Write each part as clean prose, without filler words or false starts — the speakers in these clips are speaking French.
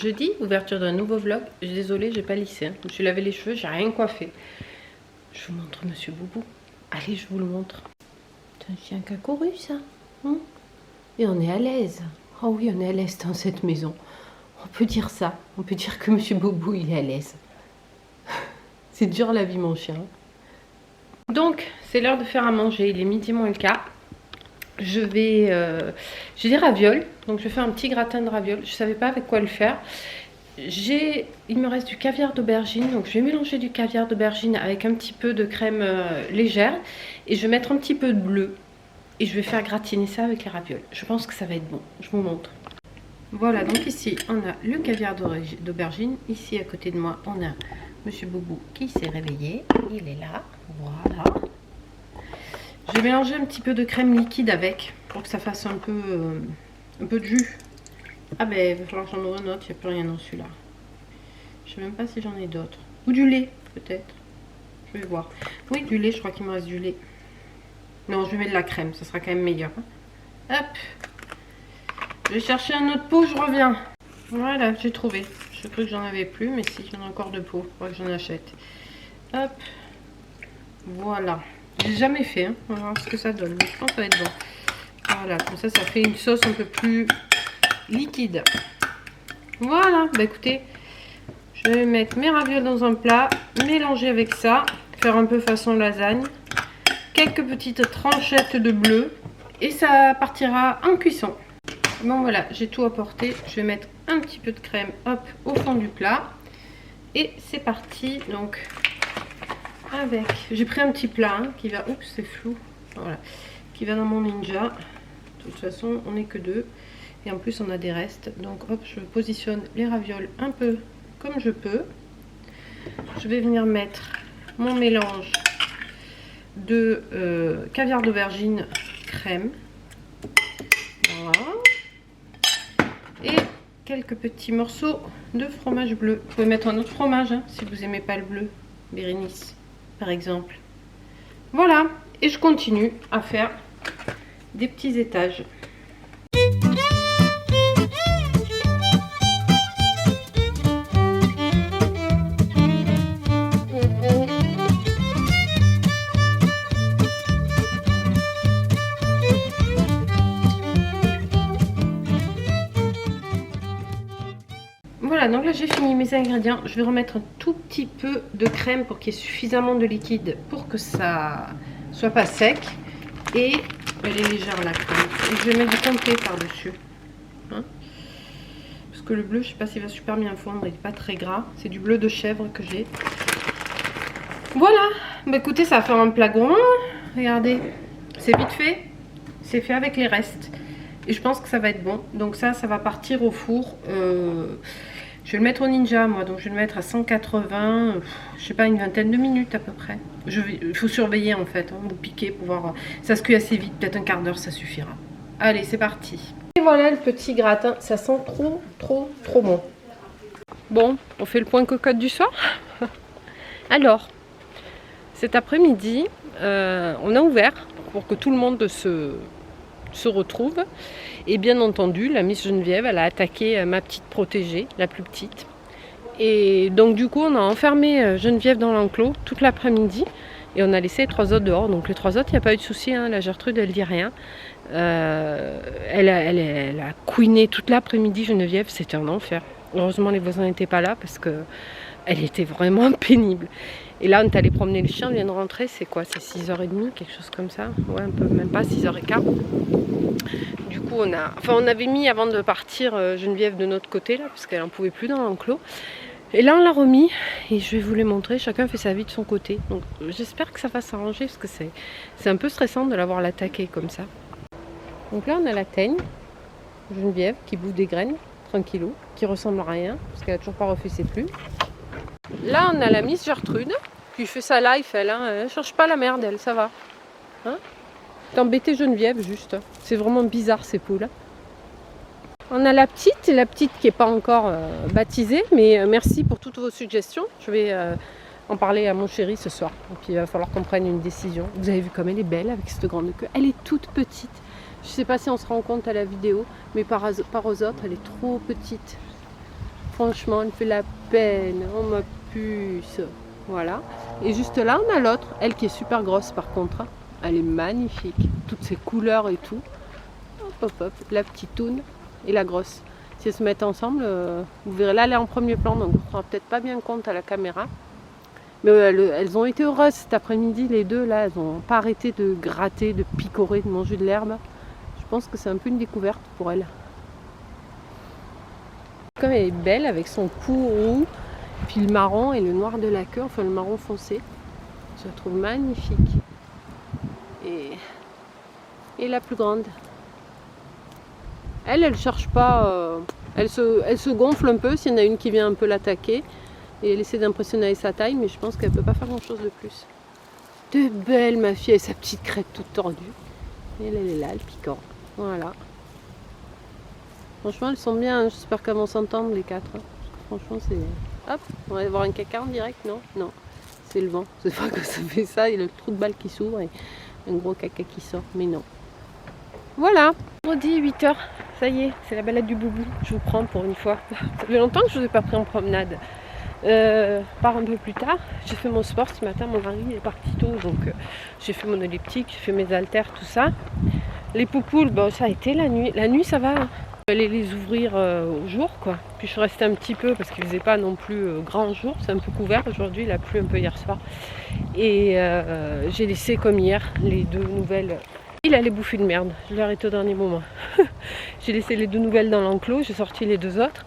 Jeudi, ouverture d'un nouveau vlog. Désolée, j'ai pas lissé. Hein. Je me suis lavé les cheveux, j'ai rien coiffé. Je vous montre Monsieur Boubou. Allez, je vous le montre. C'est un chien qui a couru, ça. Hein, et on est à l'aise. Oh oui, on est à l'aise dans cette maison. On peut dire ça. On peut dire que Monsieur Boubou, il est à l'aise. C'est dur la vie, mon chien. Donc, c'est l'heure de faire à manger. Il est midi moins le quart. J'ai des ravioles, donc je fais un petit gratin de ravioles. Je savais pas avec quoi le faire. Il me reste du caviar d'aubergine, donc je vais mélanger du caviar d'aubergine avec un petit peu de crème légère et je vais mettre un petit peu de bleu et je vais faire gratiner ça avec les ravioles. Je pense que ça va être bon. Je vous montre. Voilà, donc ici on a le caviar d'aubergine. Ici à côté de moi on a Monsieur Boubou qui s'est réveillé. Il est là. Voilà. Je vais mélanger un petit peu de crème liquide avec pour que ça fasse un peu de jus. Ah ben il va falloir que j'en ouvre un autre, il n'y a plus rien dans celui-là. Je sais même pas si j'en ai d'autres. Ou du lait peut-être. Je vais voir. Oui, du lait, je crois qu'il me reste du lait. Non, je vais mettre de la crème, ça sera quand même meilleur. Hop. Je vais chercher un autre pot, je reviens. Voilà, j'ai trouvé. Je crois que j'en avais plus, mais si, il y en a encore deux pots. Il faudra que j'en achète. Hop. Voilà. J'ai jamais fait, hein. On va voir ce que ça donne. Mais je pense que ça va être bon. Voilà, comme ça, ça fait une sauce un peu plus liquide. Voilà, bah écoutez, je vais mettre mes ravioles dans un plat, mélanger avec ça, faire un peu façon lasagne, quelques petites tranchettes de bleu et ça partira en cuisson. Bon voilà, j'ai tout apporté. Je vais mettre un petit peu de crème, hop, au fond du plat et c'est parti. Donc avec, j'ai pris un petit plat hein, qui va, oups c'est flou, voilà, qui va dans mon Ninja. De toute façon on n'est que deux et en plus on a des restes, donc hop, je positionne les ravioles un peu comme je peux. Je vais venir mettre mon mélange de caviar d'aubergine crème, voilà, et quelques petits morceaux de fromage bleu. Vous pouvez mettre un autre fromage hein, si vous n'aimez pas le bleu, Bérénice par exemple. Voilà, et je continue à faire des petits étages. Voilà, donc là j'ai fini mes ingrédients. Je vais remettre un tout petit peu de crème pour qu'il y ait suffisamment de liquide pour que ça soit pas sec. Et elle est légère la crème. Et je vais mettre du comté par-dessus. Hein, parce que le bleu, je sais pas s'il va super bien fondre, il n'est pas très gras. C'est du bleu de chèvre que j'ai. Voilà, bah écoutez, ça va faire un plat gourmand. Regardez, c'est vite fait. C'est fait avec les restes. Et je pense que ça va être bon. Donc ça va partir au four. Je vais le mettre au Ninja, moi. Donc je vais le mettre à 180, je sais pas, une vingtaine de minutes à peu près. Il faut surveiller en fait, hein, vous piquer pour voir. Ça se cuit assez vite, peut-être un quart d'heure, ça suffira. Allez, c'est parti. Et voilà le petit gratin. Ça sent trop bon. Bon, on fait le point cocotte du soir. Alors, cet après-midi, on a ouvert pour que tout le monde se retrouve. Et bien entendu, la Miss Geneviève, elle a attaqué ma petite protégée, la plus petite. Et donc du coup, on a enfermé Geneviève dans l'enclos toute l'après-midi. Et on a laissé les trois autres dehors. Donc les trois autres, il n'y a pas eu de souci. Hein. La Gertrude, elle dit rien. Elle a couiné toute l'après-midi, Geneviève. C'était un enfer. Heureusement, les voisins n'étaient pas là parce qu'elle était vraiment pénible. Et là, on est allé promener le chien, on vient de rentrer, c'est quoi? C'est 6h30, quelque chose comme ça. Ouais, un peu, même pas, 6h15. Du coup, on avait mis avant de partir Geneviève de notre côté, là, parce qu'elle n'en pouvait plus dans l'enclos. Et là, on l'a remis, et je vais vous les montrer. Chacun fait sa vie de son côté. Donc, j'espère que ça va s'arranger, parce que c'est un peu stressant de l'avoir l'attaquer comme ça. Donc là, on a la teigne, Geneviève, qui bouffe des graines, tranquillou, qui ressemble à rien, parce qu'elle n'a toujours pas refait ses plumes. Là, on a la Miss Gertrude qui fait sa life, elle. Hein, elle cherche pas la merde, elle, ça va. Hein, t'es embêtée Geneviève, juste. C'est vraiment bizarre, ces poules. On a la petite qui n'est pas encore baptisée, mais merci pour toutes vos suggestions. Je vais en parler à mon chéri ce soir. Et puis, il va falloir qu'on prenne une décision. Vous avez vu comme elle est belle avec cette grande queue. Elle est toute petite. Je ne sais pas si on se rend compte à la vidéo, mais par aux autres, elle est trop petite. franchement, elle fait la peine. Oh ma puce. Voilà. Et juste là, on a l'autre. Elle qui est super grosse par contre. Elle est magnifique. Toutes ces couleurs et tout. Hop, hop, hop. La petite toune et la grosse. Si elles se mettent ensemble, vous verrez là, elle est en premier plan. Donc on ne se rend peut-être pas bien compte à la caméra. Mais elles ont été heureuses cet après-midi, les deux là. Elles n'ont pas arrêté de gratter, de picorer, de manger de l'herbe. Je pense que c'est un peu une découverte pour elles. Comme elle est belle avec son cou roux, puis le marron et le noir de la queue, enfin le marron foncé. Je la trouve magnifique. Et la plus grande. Elle cherche pas. Elle se gonfle un peu s'il y en a une qui vient un peu l'attaquer. Et elle essaie d'impressionner avec sa taille, mais je pense qu'elle peut pas faire grand chose de plus. De belle ma fille avec sa petite crête toute tordue. Et elle est là, elle piquant. Voilà. Franchement, elles sont bien. J'espère qu'elles vont s'entendre les quatre. Franchement, c'est... Hop, on va avoir un caca en direct, non? Non, c'est le vent. C'est pas que ça fait ça. Il y a le trou de balle qui s'ouvre et un gros caca qui sort. Mais non. Voilà. Vendredi, 8h. Ça y est, c'est la balade du boubou. Je vous prends pour une fois. Ça fait longtemps que je ne vous ai pas pris en promenade. Part un peu plus tard. J'ai fait mon sport ce matin. Mon mari est parti tôt. Donc, j'ai fait mon elliptique, j'ai fait mes haltères, tout ça. Les poupoules, bon, ça a été la nuit. La nuit, ça va. Je vais aller les ouvrir au jour, quoi. Puis je suis restée un petit peu parce qu'il ne faisait pas non plus grand jour. C'est un peu couvert aujourd'hui. Il a plu un peu hier soir. Et j'ai laissé comme hier les deux nouvelles. Il allait bouffer de merde. Je l'ai arrêté au dernier moment. J'ai laissé les deux nouvelles dans l'enclos. J'ai sorti les deux autres.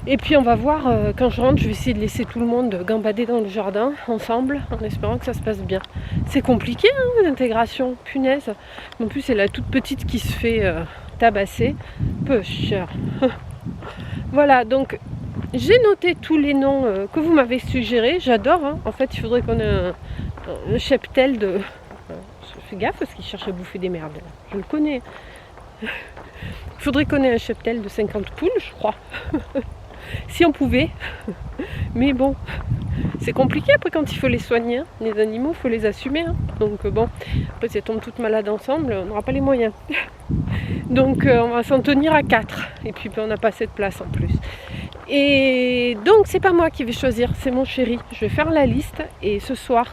Et puis on va voir, quand je rentre, je vais essayer de laisser tout le monde gambader dans le jardin ensemble, en espérant que ça se passe bien. C'est compliqué, hein, l'intégration, punaise. En plus, c'est la toute petite qui se fait tabasser. Peu cher. Voilà, donc j'ai noté tous les noms que vous m'avez suggérés. J'adore, hein. En fait, il faudrait qu'on ait un cheptel de... Fais gaffe parce qu'il cherche à bouffer des merdes. Là. Je le connais. Il faudrait qu'on ait un cheptel de 50 poules, je crois. Si on pouvait. Mais bon, c'est compliqué après quand il faut les soigner. Hein. Les animaux, il faut les assumer. Hein. Donc bon, après si elles tombent toutes malades ensemble, on n'aura pas les moyens. Donc on va s'en tenir à 4. Et puis on n'a pas assez de place en plus. Et donc c'est pas moi qui vais choisir, c'est mon chéri. Je vais faire la liste et ce soir,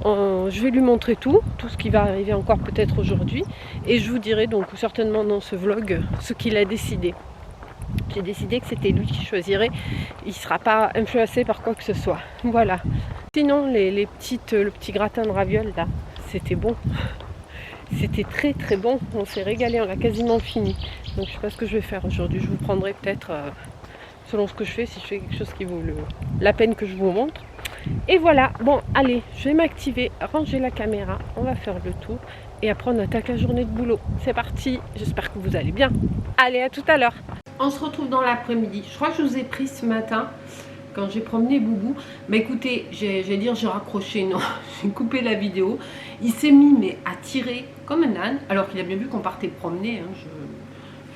je vais lui montrer tout ce qui va arriver encore peut-être aujourd'hui. Et je vous dirai donc certainement dans ce vlog ce qu'il a décidé. J'ai décidé que c'était lui qui choisirait. Il ne sera pas influencé par quoi que ce soit. Voilà. Sinon, le petit gratin de ravioles, là, c'était bon. C'était très très bon. On s'est régalé, on l'a quasiment fini. Donc je ne sais pas ce que je vais faire aujourd'hui. Je vous prendrai peut-être, selon ce que je fais, si je fais quelque chose qui vaut la peine que je vous montre. Et voilà. Bon, allez, je vais m'activer, ranger la caméra. On va faire le tour. Et après, on attaque la journée de boulot. C'est parti. J'espère que vous allez bien. Allez, à tout à l'heure. On se retrouve dans l'après-midi. Je crois que je vous ai pris ce matin quand j'ai promené Boubou. Mais écoutez, j'ai raccroché, non, j'ai coupé la vidéo. Il s'est mis à tirer comme un âne, alors qu'il a bien vu qu'on partait promener. Hein.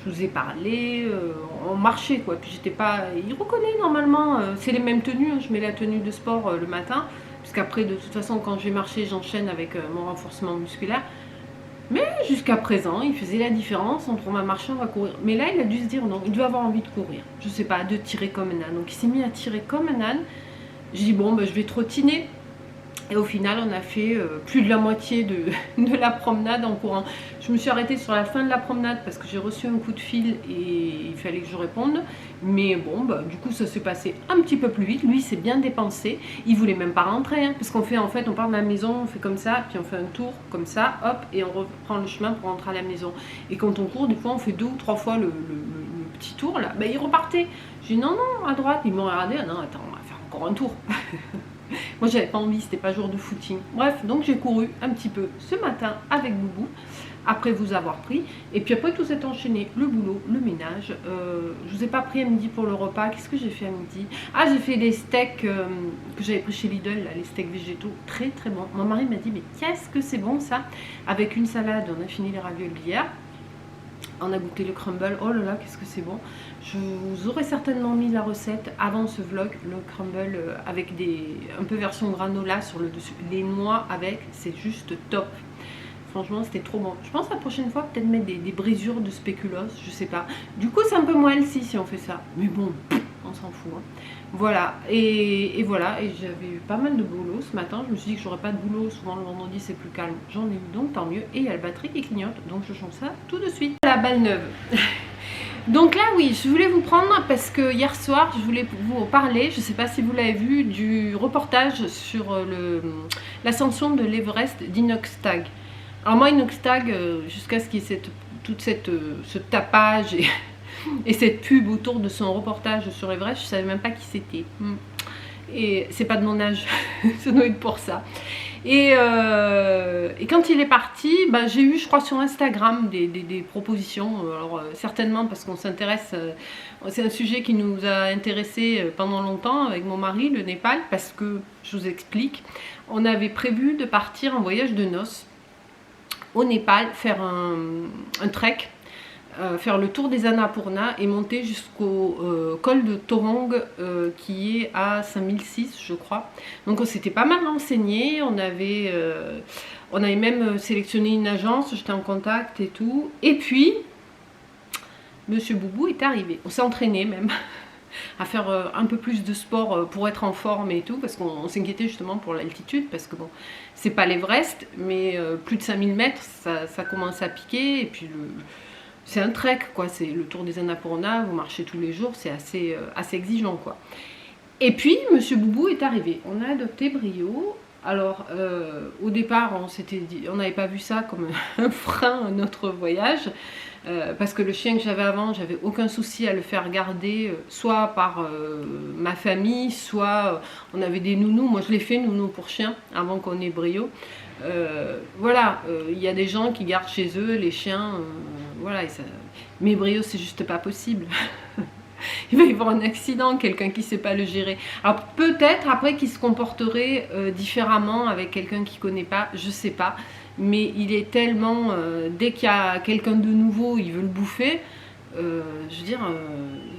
Je vous ai parlé, on marchait quoi. Puis j'étais pas. Il reconnaît normalement, c'est les mêmes tenues. Hein. Je mets la tenue de sport le matin, puisqu'après de toute façon quand je vais marcher, j'enchaîne avec mon renforcement musculaire. Mais jusqu'à présent, il faisait la différence entre on va marcher, on va courir. Mais là, il a dû se dire non, il devait avoir envie de courir. Je sais pas, de tirer comme un âne. Donc il s'est mis à tirer comme un âne. J'ai dit bon, ben, je vais trottiner. Et au final, on a fait plus de la moitié de la promenade en courant. Je me suis arrêtée sur la fin de la promenade parce que j'ai reçu un coup de fil et il fallait que je réponde. Mais bon, bah, du coup, ça s'est passé un petit peu plus vite. Lui, s'est bien dépensé. Il voulait même pas rentrer. Hein, parce qu'on fait, en fait, on part de la maison, on fait comme ça, puis on fait un tour comme ça, hop, et on reprend le chemin pour rentrer à la maison. Et quand on court, des fois, on fait 2 ou 3 fois le petit tour, là. Ben, il repartait. J'ai dit non, non, à droite. Ils m'ont regardé. Ah, non, attends, on va faire encore un tour. Moi j'avais pas envie, c'était pas jour de footing. Bref, donc j'ai couru un petit peu ce matin avec Boubou, après vous avoir pris. Et puis après tout s'est enchaîné, le boulot, le ménage. Je vous ai pas pris à midi pour le repas. Qu'est-ce que j'ai fait à midi? Ah, j'ai fait des steaks que j'avais pris chez Lidl, là, les steaks végétaux, très très bons. Mon mari m'a dit, mais qu'est-ce que c'est bon ça? Avec une salade, on a fini les raviolis hier. On a goûté le crumble, oh là là, qu'est-ce que c'est bon. Je vous aurais certainement mis la recette avant ce vlog, le crumble avec un peu version granola sur le dessus. Les noix avec, c'est juste top. Franchement, c'était trop bon. Je pense la prochaine fois, peut-être mettre des brisures de spéculoos, je sais pas. Du coup, c'est un peu moins healthy si on fait ça. Mais bon, on on s'en fout. Hein. Voilà, et voilà, et j'avais eu pas mal de boulot ce matin. Je me suis dit que j'aurais pas de boulot, souvent le vendredi c'est plus calme. J'en ai eu, donc tant mieux. Et il y a la batterie qui clignote, donc je change ça tout de suite. La balle neuve. Donc là, oui, je voulais vous prendre parce que hier soir, je voulais vous parler, je ne sais pas si vous l'avez vu, du reportage sur l'ascension de l'Everest d'Inoxtag. Alors moi, Inoxtag, jusqu'à ce qu'il y ait ce tapage et cette pub autour de son reportage sur Everest, je ne savais même pas qui c'était. Et c'est pas de mon âge, ça doit être pour ça. Et quand il est parti, bah, j'ai eu, je crois, sur Instagram des propositions. Alors, certainement parce qu'on s'intéresse, c'est un sujet qui nous a intéressés pendant longtemps avec mon mari, le Népal, parce que, je vous explique, on avait prévu de partir en voyage de noces au Népal, faire un trek, faire le tour des Annapurna et monter jusqu'au col de Torong qui est à 5006 je crois. Donc on s'était pas mal renseigné, on avait même sélectionné une agence, j'étais en contact et tout. Et puis Monsieur Boubou est arrivé, on s'est entraîné même à faire un peu plus de sport pour être en forme et tout, parce qu'on s'inquiétait justement pour l'altitude, parce que bon, c'est pas l'Everest, mais plus de 5000 mètres, ça commence à piquer, et puis c'est un trek, quoi. C'est le tour des Annapurna, vous marchez tous les jours, c'est assez exigeant, quoi. Et puis, Monsieur Boubou est arrivé. On a adopté Brio. Alors, au départ, on s'était dit, on n'avait pas vu ça comme un frein à notre voyage, parce que le chien que j'avais avant, j'avais aucun souci à le faire garder, soit par ma famille, soit on avait des nounous. Moi, je l'ai fait nounou pour chien avant qu'on ait Brio. Voilà, il y a des gens qui gardent chez eux les chiens, voilà, mais Brio c'est juste pas possible. Il va y avoir un accident, quelqu'un qui ne sait pas le gérer. Alors peut-être après qu'il se comporterait différemment avec quelqu'un qui ne connaît pas, je sais pas, mais il est tellement, dès qu'il y a quelqu'un de nouveau, il veut le bouffer, je veux dire,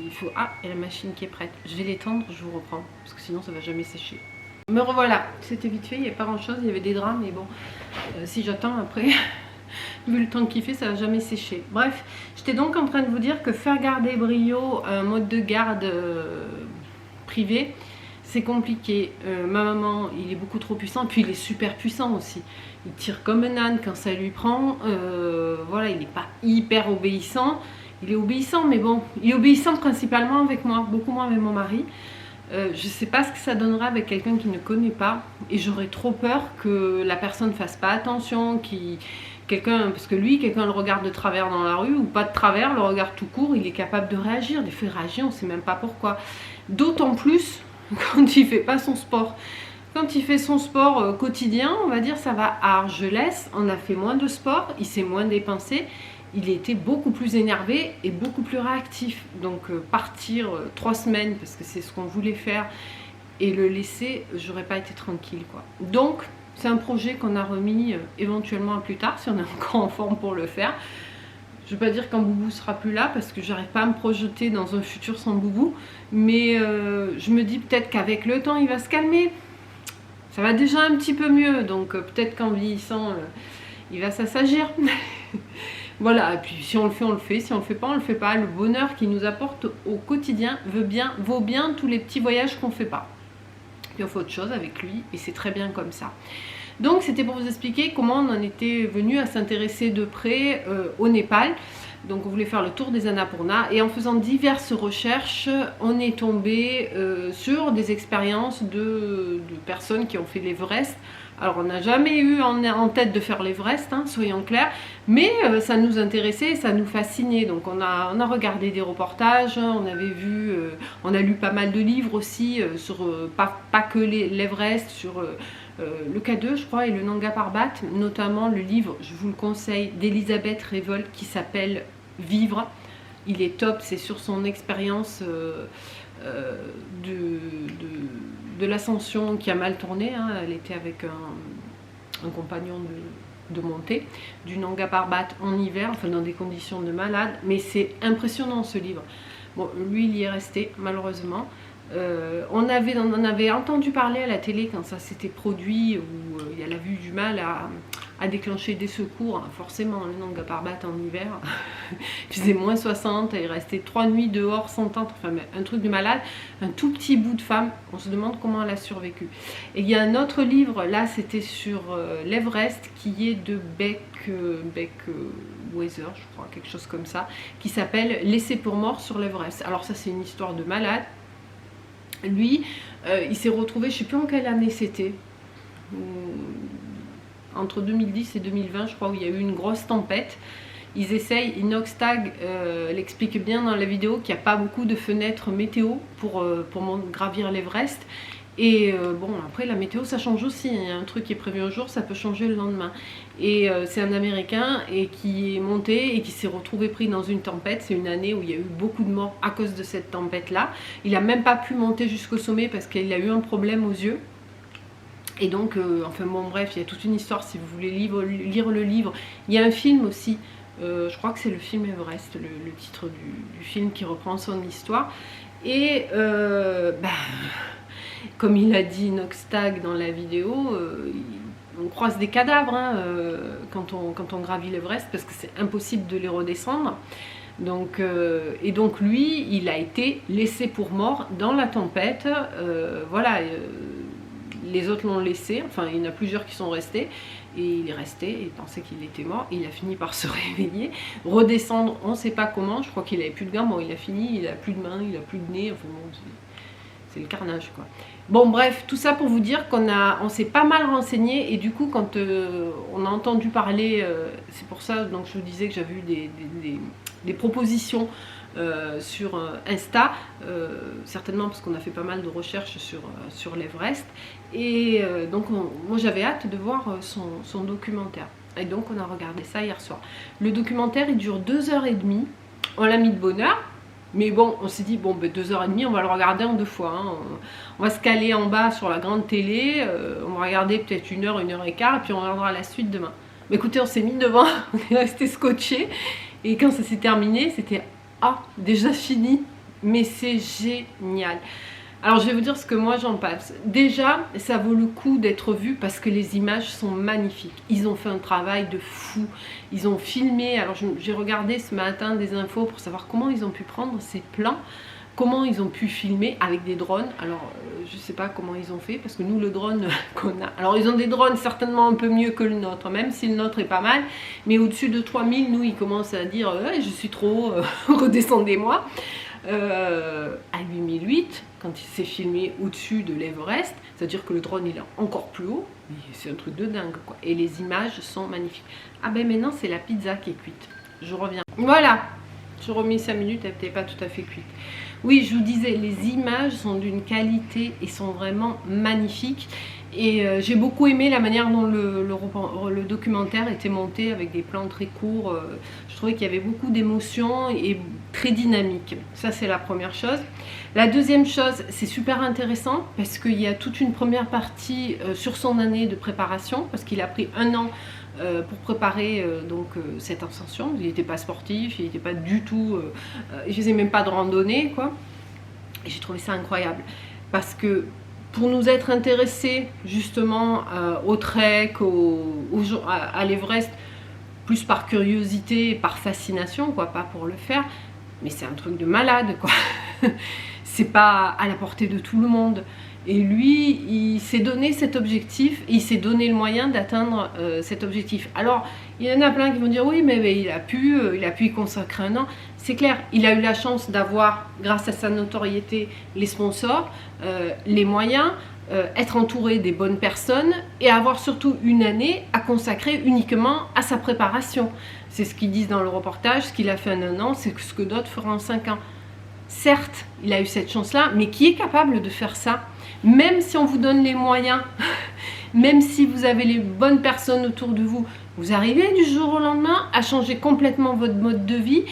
il faut... Ah, et la machine qui est prête, je vais l'étendre, je vous reprends, parce que sinon ça va jamais sécher. Me revoilà, c'était vite fait, il n'y avait pas grand chose, il y avait des draps, mais bon, si j'attends après, vu le temps qu'il fait, ça va jamais sécher. Bref, j'étais donc en train de vous dire que faire garder Brio un mode de garde privé, c'est compliqué. Ma maman, il est beaucoup trop puissant, puis il est super puissant aussi. Il tire comme un âne quand ça lui prend, voilà, il n'est pas hyper obéissant. Il est obéissant, mais bon, il est obéissant principalement avec moi, beaucoup moins avec mon mari. Je ne sais pas ce que ça donnera avec quelqu'un qui ne connaît pas, et j'aurais trop peur que la personne ne fasse pas attention, parce que lui, quelqu'un le regarde de travers dans la rue, ou pas de travers, le regard tout court, il est capable de réagir. Des fois il réagit, on ne sait même pas pourquoi. D'autant plus quand il ne fait pas son sport. Quand il fait son sport quotidien, on va dire ça va à Argelès, on a fait moins de sport, il s'est moins dépensé, il était beaucoup plus énervé et beaucoup plus réactif. Donc partir 3 semaines, parce que c'est ce qu'on voulait faire, et le laisser, j'aurais pas été tranquille, quoi. Donc c'est un projet qu'on a remis éventuellement à plus tard, si on est encore en forme pour le faire. Je ne veux pas dire quand Boubou sera plus là, parce que j'arrive pas à me projeter dans un futur sans Boubou, mais je me dis peut-être qu'avec le temps il va se calmer. Ça va déjà un petit peu mieux, donc peut-être qu'en vieillissant il va s'assagir. Voilà, et puis si on le fait, on le fait. Si on le fait pas, on le fait pas. Le bonheur qu'il nous apporte au quotidien vaut bien tous les petits voyages qu'on fait pas. Puis on fait autre chose avec lui, et c'est très bien comme ça. Donc c'était pour vous expliquer comment on en était venu à s'intéresser de près au Népal. Donc on voulait faire le tour des Annapurna, et en faisant diverses recherches, on est tombé sur des expériences de personnes qui ont fait l'Everest. Alors on n'a jamais eu en tête de faire l'Everest, hein, soyons clairs, mais ça nous intéressait, ça nous fascinait. Donc on a regardé des reportages, on avait vu, on a lu pas mal de livres aussi, sur pas que l'Everest, sur le K2 je crois, et le Nanga Parbat, notamment le livre, je vous le conseille, d'Elisabeth Revolt qui s'appelle Vivre. Il est top, c'est sur son expérience de l'ascension qui a mal tourné, hein. Elle était avec un compagnon de montée du Nanga Parbat en hiver, enfin dans des conditions de malade, mais c'est impressionnant ce livre. Bon, lui il y est resté malheureusement. On en avait entendu parler à la télé quand ça s'était produit, où elle a eu du mal a déclenché des secours, hein, forcément, le Nanga Parbat en hiver, il faisait moins 60, il restait 3 nuits dehors sans tente, enfin un truc de malade, un tout petit bout de femme, on se demande comment elle a survécu. Et il y a un autre livre, là c'était sur l'Everest, qui est de Beck Weather, je crois, quelque chose comme ça, qui s'appelle Laissé pour mort sur l'Everest. Alors ça c'est une histoire de malade. Lui, il s'est retrouvé, je ne sais plus en quelle année c'était, entre 2010 et 2020 je crois, où il y a eu une grosse tempête. Ils essayent, Inoxtag l'explique bien dans la vidéo, qu'il n'y a pas beaucoup de fenêtres météo pour gravir l'Everest. Et bon, après la météo ça change aussi, il y a un truc qui est prévu un jour, ça peut changer le lendemain. Et c'est un Américain et qui est monté et qui s'est retrouvé pris dans une tempête. C'est une année où il y a eu beaucoup de morts à cause de cette tempête là. Il n'a même pas pu monter jusqu'au sommet parce qu'il a eu un problème aux yeux. Et donc, enfin bon bref, il y a toute une histoire si vous voulez lire le livre. Il y a un film aussi, je crois que c'est le film Everest, le titre du film qui reprend son histoire. Et comme il a dit Inoxtag dans la vidéo, on croise des cadavres hein, quand on gravit l'Everest parce que c'est impossible de les redescendre. Donc, et donc lui, il a été laissé pour mort dans la tempête. Voilà, les autres l'ont laissé, enfin il y en a plusieurs qui sont restés. Et il est resté et pensait qu'il était mort. Il a fini par se réveiller, redescendre, on ne sait pas comment. Je crois qu'il n'avait plus de gants, bon il a fini, il n'a plus de mains, il n'a plus de nez. Enfin bon, c'est le carnage quoi. Bon bref, tout ça pour vous dire qu'on s'est pas mal renseigné et du coup quand on a entendu parler, c'est pour ça donc je vous disais que j'avais eu des propositions sur Insta, certainement parce qu'on a fait pas mal de recherches sur l'Everest et donc moi j'avais hâte de voir son documentaire et donc on a regardé ça hier soir. Le documentaire il dure 2h30, on l'a mis de bonne heure. Mais bon, on s'est dit, bon, 2h30, on va le regarder en 2 fois. Hein. On va se caler en bas sur la grande télé, on va regarder peut-être 1 heure, 1h15, et puis on regardera la suite demain. Mais écoutez, on s'est mis devant, on est resté scotché, et quand ça s'est terminé, c'était, ah, déjà fini, mais c'est génial. Alors je vais vous dire ce que moi j'en pense. Déjà, ça vaut le coup d'être vu parce que les images sont magnifiques. Ils ont fait un travail de fou. Ils ont filmé, alors j'ai regardé ce matin des infos pour savoir comment ils ont pu prendre ces plans, comment ils ont pu filmer avec des drones. Alors je ne sais pas comment ils ont fait parce que nous le drone qu'on a, alors ils ont des drones certainement un peu mieux que le nôtre, même si le nôtre est pas mal, mais au-dessus de 3000, nous ils commencent à dire je suis trop haut, redescendez-moi. À 8008, quand il s'est filmé au-dessus de l'Everest, c'est-à-dire que le drone il est encore plus haut, c'est un truc de dingue quoi. Et les images sont magnifiques. Ah ben maintenant c'est la pizza qui est cuite, je reviens. Voilà, j'ai remis 5 minutes, elle n'était pas tout à fait cuite. Oui, je vous disais, les images sont d'une qualité et sont vraiment magnifiques. Et j'ai beaucoup aimé la manière dont le documentaire était monté avec des plans très courts. Je trouvais qu'il y avait beaucoup d'émotions et très dynamique. Ça, c'est la première chose. La deuxième chose, c'est super intéressant parce qu'il y a toute une première partie sur son année de préparation, parce qu'il a pris 1 an pour préparer cette ascension. Il n'était pas sportif, il n'était pas du tout... il faisait même pas de randonnée, quoi. Et j'ai trouvé ça incroyable parce que pour nous être intéressés justement au trek, à l'Everest, plus par curiosité et par fascination, quoi, pas pour le faire, mais c'est un truc de malade, quoi. C'est pas à la portée de tout le monde. Et lui, il s'est donné cet objectif et il s'est donné le moyen d'atteindre cet objectif. Alors, il y en a plein qui vont dire oui, mais il a pu y consacrer 1 an. C'est clair, il a eu la chance d'avoir, grâce à sa notoriété, les sponsors, les moyens, être entouré des bonnes personnes et avoir surtout 1 année à consacrer uniquement à sa préparation. C'est ce qu'ils disent dans le reportage, ce qu'il a fait en 1 an, c'est ce que d'autres feront en 5 ans. Certes, il a eu cette chance-là, mais qui est capable de faire ça? Même si on vous donne les moyens, même si vous avez les bonnes personnes autour de vous, vous arrivez du jour au lendemain à changer complètement votre mode de vie,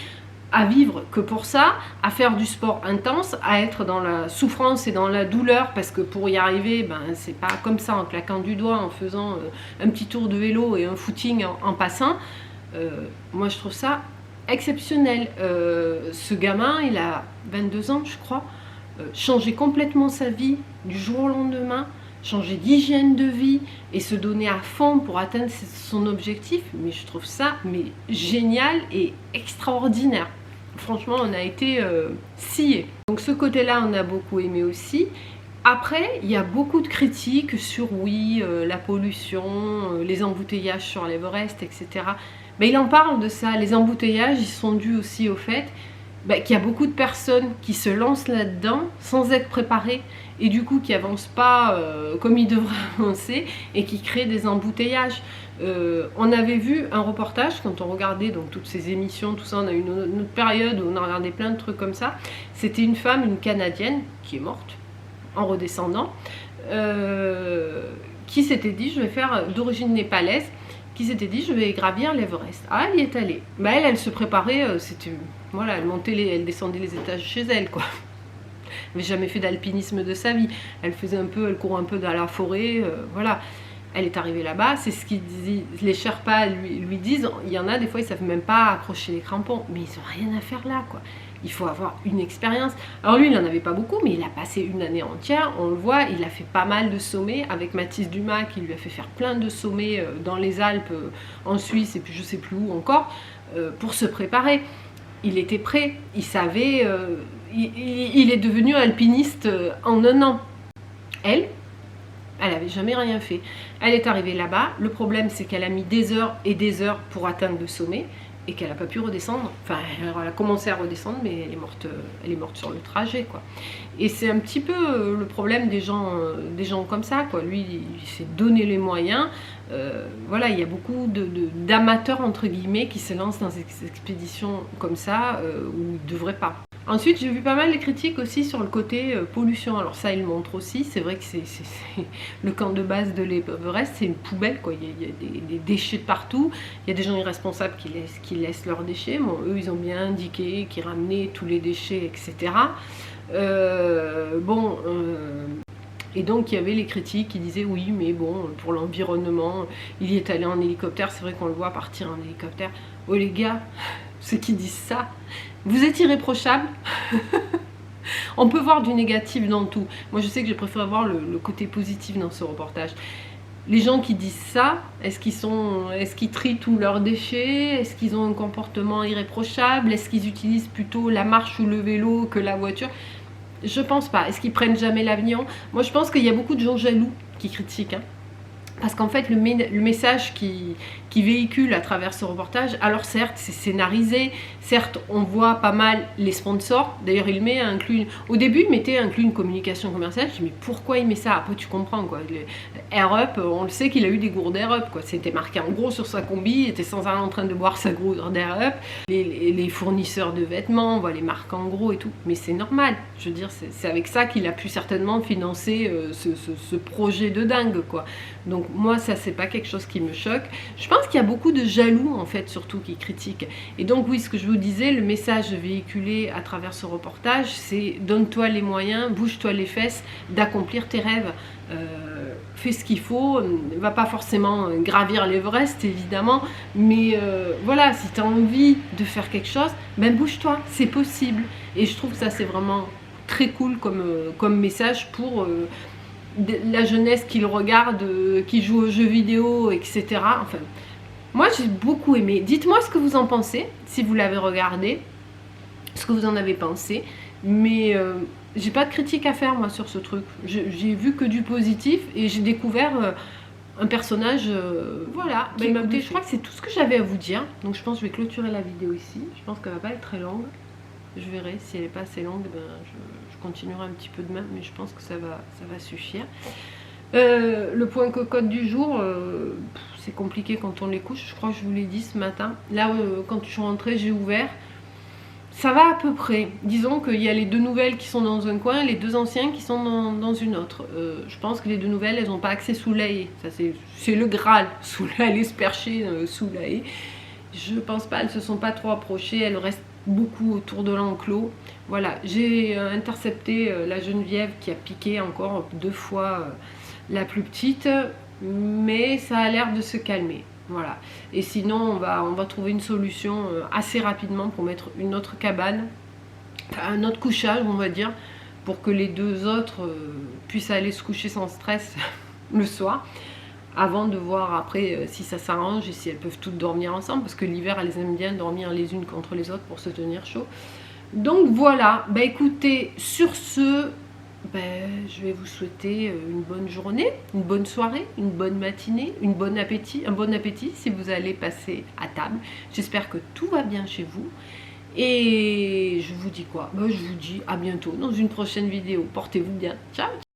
à vivre que pour ça, à faire du sport intense, à être dans la souffrance et dans la douleur, parce que pour y arriver, ben, c'est pas comme ça en claquant du doigt, en faisant un petit tour de vélo et un footing en passant. Moi je trouve ça exceptionnel. Ce gamin, il a 22 ans je crois, changer complètement sa vie du jour au lendemain, changer d'hygiène de vie et se donner à fond pour atteindre son objectif. Mais je trouve ça génial et extraordinaire. Franchement, on a été sciés. Donc ce côté-là, on a beaucoup aimé aussi. Après, il y a beaucoup de critiques sur, oui, la pollution, les embouteillages sur l'Everest, etc. Mais il en parle de ça. Les embouteillages, ils sont dus aussi au fait qu'il y a beaucoup de personnes qui se lancent là-dedans sans être préparées et du coup qui n'avancent pas comme ils devraient avancer et qui créent des embouteillages. On avait vu un reportage quand on regardait donc toutes ces émissions, tout ça, on a eu une autre période où on a regardé plein de trucs comme ça. C'était une femme, une Canadienne, qui est morte en redescendant, qui s'était dit, je vais faire d'origine népalaise, qui s'était dit, je vais gravir l'Everest. Ah, elle y est allée. Bah, elle se préparait, c'était, voilà, elle descendait les étages chez elle, quoi. Elle n'avait jamais fait d'alpinisme de sa vie. Elle courait un peu dans la forêt, voilà. Elle est arrivée là-bas, c'est ce qu'ils disent, les Sherpas lui disent, il y en a des fois, ils ne savent même pas accrocher les crampons, mais ils n'ont rien à faire là, quoi. Il faut avoir une expérience. Alors lui, il n'en avait pas beaucoup, mais il a passé une année entière, on le voit, il a fait pas mal de sommets, avec Mathis Dumas, qui lui a fait faire plein de sommets dans les Alpes, en Suisse, et puis je sais plus où encore, pour se préparer. Il était prêt, il savait, il est devenu alpiniste en un an. Elle n'avait jamais rien fait. Elle est arrivée là-bas. Le problème, c'est qu'elle a mis des heures et des heures pour atteindre le sommet et qu'elle n'a pas pu redescendre. Enfin, elle a commencé à redescendre, mais elle est morte sur le trajet, quoi. Et c'est un petit peu le problème des gens comme ça, quoi. Lui, il s'est donné les moyens. Voilà, il y a beaucoup d'amateurs, entre guillemets, qui se lancent dans des expéditions comme ça, où ils ne devraient pas. Ensuite, j'ai vu pas mal de critiques aussi sur le côté pollution. Alors ça, il le montre aussi. C'est vrai que c'est le camp de base de l'Everest, c'est une poubelle, quoi. Il y a des déchets de partout. Il y a des gens irresponsables qui laissent leurs déchets. Bon, eux, ils ont bien indiqué qu'ils ramenaient tous les déchets, etc. Et donc il y avait les critiques qui disaient oui, mais bon, pour l'environnement, il y est allé en hélicoptère. C'est vrai qu'on le voit partir en hélicoptère. Oh les gars, ceux qui disent ça, vous êtes irréprochables. On peut voir du négatif dans tout. Moi, je sais que j'ai préféré voir le côté positif dans ce reportage. Les gens qui disent ça, est-ce qu'ils trient tous leurs déchets? Est-ce qu'ils ont un comportement irréprochable? Est-ce qu'ils utilisent plutôt la marche ou le vélo que la voiture? Je pense pas. Est-ce qu'ils prennent jamais l'avion? Moi, je pense qu'il y a beaucoup de gens jaloux qui critiquent, hein. Parce qu'en fait, le message qui véhicule à travers ce reportage, alors certes, c'est scénarisé, certes, on voit pas mal les sponsors. D'ailleurs, au début, il mettait inclus une communication commerciale. Je dis, mais pourquoi il met ça? Après, tu comprends, quoi. Air Up, on le sait qu'il a eu des gourdes Air Up, quoi. C'était marqué en gros sur sa combi, il était sans arrêt en train de boire sa gourde Air Up. Les fournisseurs de vêtements, on voit les marques en gros et tout. Mais c'est normal. Je veux dire, c'est avec ça qu'il a pu certainement financer ce projet de dingue, quoi. Donc moi, ça, c'est pas quelque chose qui me choque. Je pense qu'il y a beaucoup de jaloux, en fait, surtout, qui critiquent. Et donc, oui, ce que je vous disais, le message véhiculé à travers ce reportage, c'est donne-toi les moyens, bouge-toi les fesses d'accomplir tes rêves. Fais ce qu'il faut, ne va pas forcément gravir l'Everest, évidemment, mais voilà, si tu as envie de faire quelque chose, ben bouge-toi, c'est possible. Et je trouve que ça, c'est vraiment très cool comme message pour la jeunesse qui le regarde, qui joue aux jeux vidéo, etc. Enfin, moi j'ai beaucoup aimé. Dites-moi ce que vous en pensez, si vous l'avez regardé, ce que vous en avez pensé. Mais j'ai pas de critique à faire, moi, sur ce truc. J'ai vu que du positif et j'ai découvert un personnage, voilà. Bah, écoutez, je crois que c'est tout ce que j'avais à vous dire. Donc je pense que je vais clôturer la vidéo ici. Je pense qu'elle va pas être très longue. Je verrai, si elle n'est pas assez longue, ben, je continuerai un petit peu demain, mais je pense que ça va suffire. Le point cocotte du jour, c'est compliqué quand on les couche, je crois que je vous l'ai dit ce matin. Là, quand je suis rentrée, j'ai ouvert. Ça va à peu près. Disons qu'il y a les 2 nouvelles qui sont dans un coin, les 2 anciens qui sont dans une autre. Je pense que les 2 nouvelles, elles n'ont pas accès sous la haie. Ça, c'est le Graal, aller se percher sous la haie. Je pense pas, elles se sont pas trop approchées, elles restent beaucoup autour de l'enclos. Voilà, j'ai intercepté la Geneviève qui a piqué encore 2 fois la plus petite, mais ça a l'air de se calmer. Voilà. Et sinon, on va trouver une solution assez rapidement pour mettre une autre cabane, un autre couchage, on va dire, pour que les deux autres puissent aller se coucher sans stress le soir, avant de voir après si ça s'arrange et si elles peuvent toutes dormir ensemble, parce que l'hiver elles aiment bien dormir les unes contre les autres pour se tenir chaud. Donc voilà, bah écoutez, sur ce, je vais vous souhaiter une bonne journée, une bonne soirée, une bonne matinée, un bon appétit si vous allez passer à table. J'espère que tout va bien chez vous. Et je vous dis quoi? Je vous dis à bientôt dans une prochaine vidéo. Portez-vous bien. Ciao!